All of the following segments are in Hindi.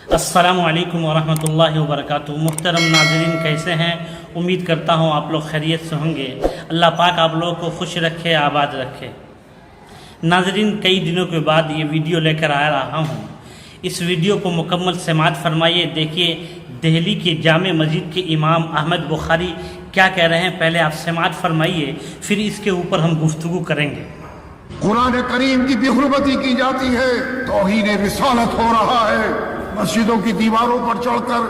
अस्सलामु अलैकुम वरहमतुल्लाहि वबरकातुहू। मुहतरम नाज़रीन, कैसे हैं? उम्मीद करता हूँ आप लोग खैरियत से होंगे। अल्लाह पाक आप लोगों को खुश रखे, आबाद रखे। नाज़रीन, कई दिनों के बाद ये वीडियो लेकर आ रहा हूँ। इस वीडियो को मुकम्मल समाअत फरमाइए। देखिए दिल्ली के जामे मस्जिद के इमाम अहमद बुखारी क्या कह रहे हैं। पहले आप समाअत फरमाइए, फिर इसके ऊपर हम गुफ्तगू करेंगे। कुरान करीम की बेहुरमती की जाती है, तौहीन रिसालत हो रहा है। मस्जिदों की दीवारों पर चढ़कर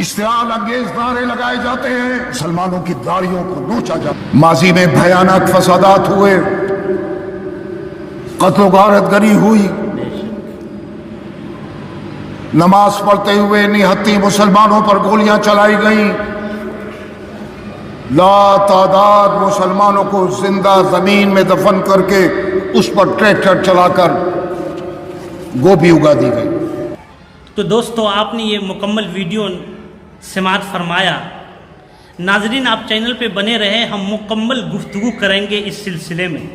इश्तिआल अंगेज नारे लगाए जाते हैं, मुसलमानों की दाढ़ियों को नोचा जाता। माजी में भयानक फसादात हुए, कत्ल गारतगरी हुई, नमाज पढ़ते हुए निहत्ती मुसलमानों पर गोलियां चलाई गईं। लातादाद मुसलमानों को जिंदा जमीन में दफन करके उस पर ट्रैक्टर चलाकर गोभी उगा दी गई। तो दोस्तों, आपने ये मुकम्मल वीडियो समाअत फरमाया। नाजरीन, आप चैनल पे बने रहे, हम मुकम्मल गुफ्तगू करेंगे इस सिलसिले में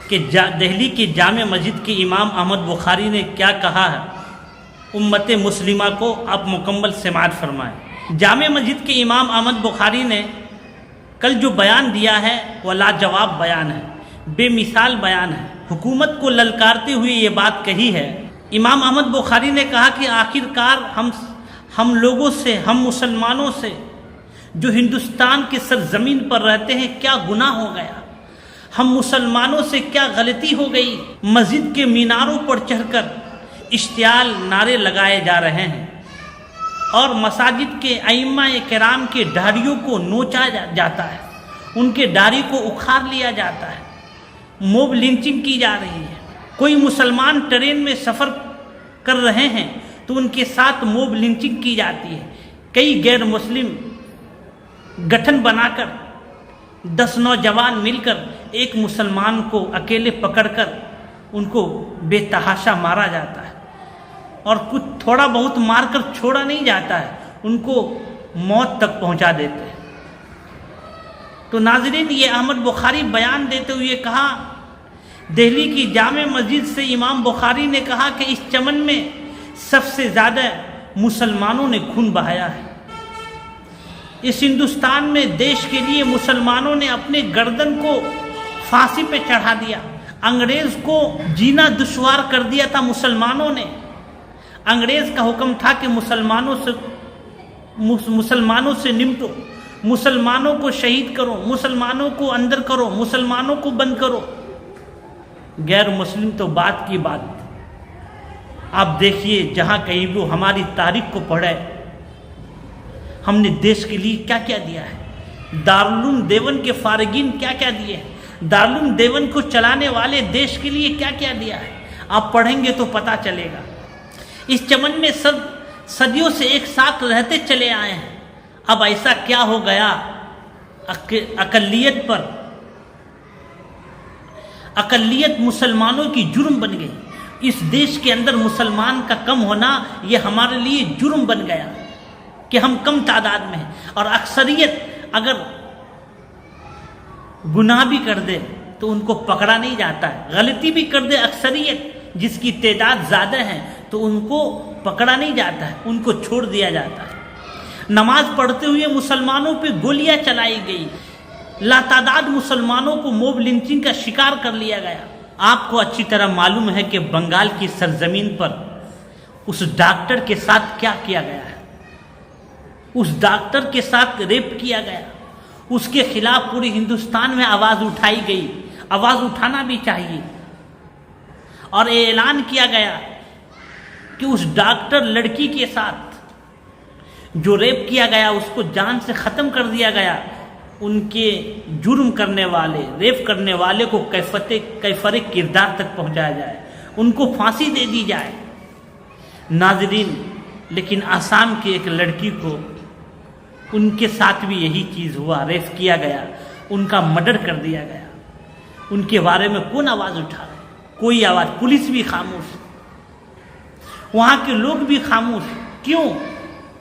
कि दिल्ली के जामे मस्जिद के इमाम अहमद बुखारी ने क्या कहा है उम्मत मुस्लिमा को। आप मुकम्मल समाअत फरमाएं। जामे मस्जिद के इमाम अहमद बुखारी ने कल जो बयान दिया है वह लाजवाब बयान है, बेमिसाल बयान है। हुकूमत को ललकारते हुए ये बात कही है। इमाम अहमद बुखारी ने कहा कि आखिरकार हम लोगों से, हम मुसलमानों से जो हिंदुस्तान के सरजमीन पर रहते हैं, क्या गुनाह हो गया? हम मुसलमानों से क्या गलती हो गई? मस्जिद के मीनारों पर चढ़कर इश्तिआल नारे लगाए जा रहे हैं और मसाजिद के अइम्मा किराम के दाढ़ियों को नोचा जाता है, उनके दाढ़ी को उखाड़ लिया जाता है, मोब लिंचिंग की जा रही है। कोई मुसलमान ट्रेन में सफ़र कर रहे हैं तो उनके साथ मोब लिंचिंग की जाती है। कई गैर मुस्लिम गठन बनाकर 10 नौजवान मिलकर एक मुसलमान को अकेले पकड़कर उनको बेतहाशा मारा जाता है और कुछ थोड़ा बहुत मारकर छोड़ा नहीं जाता है, उनको मौत तक पहुंचा देते हैं। तो नाज़रीन, ये अहमद बुखारी बयान देते हुए कहा, दिल्ली की जामे मस्जिद से इमाम बुखारी ने कहा कि इस चमन में सबसे ज़्यादा मुसलमानों ने खून बहाया है। इस हिंदुस्तान में देश के लिए मुसलमानों ने अपने गर्दन को फांसी पे चढ़ा दिया। अंग्रेज़ को जीना दुश्वार कर दिया था मुसलमानों ने। अंग्रेज़ का हुक्म था कि मुसलमानों से निपटो, मुसलमानों को शहीद करो, मुसलमानों को अंदर करो, मुसलमानों को बंद करो। गैर मुस्लिम तो बात की बात। आप देखिए, जहाँ कहीं भी हमारी तारीख को पढ़े, हमने देश के लिए क्या क्या दिया है। दारुल देवन के फारगीन क्या क्या दिए हैं, दारुल देवन को चलाने वाले देश के लिए क्या क्या दिया है। आप पढ़ेंगे तो पता चलेगा। इस चमन में सब सदियों से एक साथ रहते चले आए हैं। अब ऐसा क्या हो गया, अकलियत मुसलमानों की जुर्म बन गई। इस देश के अंदर मुसलमान का कम होना ये हमारे लिए जुर्म बन गया कि हम कम तादाद में हैं। और अक्सरियत अगर गुनाह भी कर दे तो उनको पकड़ा नहीं जाता है। गलती भी कर दे अक्सरियत, जिसकी तादाद ज़्यादा है, तो उनको पकड़ा नहीं जाता है, उनको छोड़ दिया जाता है। नमाज पढ़ते हुए मुसलमानों पे गोलियां चलाई गई। लातादाद मुसलमानों को मोब लिंचिंग का शिकार कर लिया गया। आपको अच्छी तरह मालूम है कि बंगाल की सरजमीन पर उस डॉक्टर के साथ क्या किया गया है। उस डॉक्टर के साथ रेप किया गया। उसके खिलाफ पूरे हिंदुस्तान में आवाज़ उठाई गई। आवाज़ उठाना भी चाहिए। और ये ऐलान किया गया कि उस डॉक्टर लड़की के साथ जो रेप किया गया उसको जान से ख़त्म कर दिया गया। उनके जुर्म करने वाले, रेप करने वाले को कैफरे किरदार तक पहुंचाया जाए, उनको फांसी दे दी जाए। नाज़रीन, लेकिन आसाम की एक लड़की को, उनके साथ भी यही चीज़ हुआ, रेप किया गया, उनका मर्डर कर दिया गया। उनके बारे में कौन आवाज़ उठा रहे? कोई आवाज़। पुलिस भी खामोश, वहाँ के लोग भी खामोश। क्यों?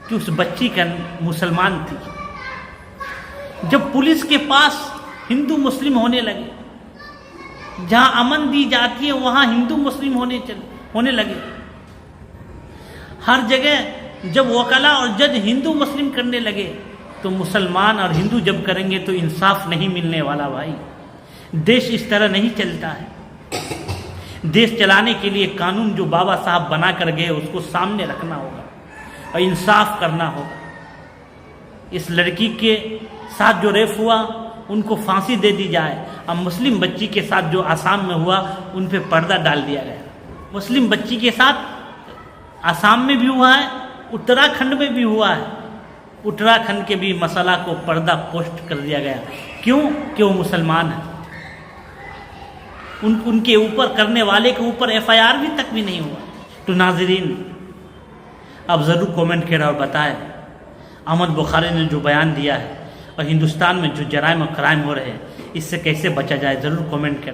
कि उस बच्ची का मुसलमान थी। जब पुलिस के पास हिंदू मुस्लिम होने लगे, जहाँ अमन दी जाती है वहाँ हिंदू मुस्लिम होने लगे। हर जगह जब वकला और जज हिंदू मुस्लिम करने लगे तो मुसलमान और हिंदू जब करेंगे तो इंसाफ नहीं मिलने वाला भाई। देश इस तरह नहीं चलता है। देश चलाने के लिए कानून जो बाबा साहब बना कर गए उसको सामने रखना होगा और इंसाफ करना होगा। इस लड़की के साथ जो रेप हुआ उनको फांसी दे दी जाए। अब मुस्लिम बच्ची के साथ जो आसाम में हुआ उन पे पर्दा डाल दिया गया। मुस्लिम बच्ची के साथ आसाम में भी हुआ है, उत्तराखंड में भी हुआ है। उत्तराखंड के भी मसला को पर्दा पोस्ट कर दिया गया। क्यों? कि वो मुसलमान है। उनके ऊपर करने वाले के ऊपर FIR भी तक भी नहीं हुआ। तो नाजरीन अब ज़रूर कमेंट करें और बताएं अहमद बुखारी ने जो बयान दिया है और हिंदुस्तान में जो जराइम और क्राइम हो रहे हैं इससे कैसे बचा जाए, ज़रूर कमेंट करें।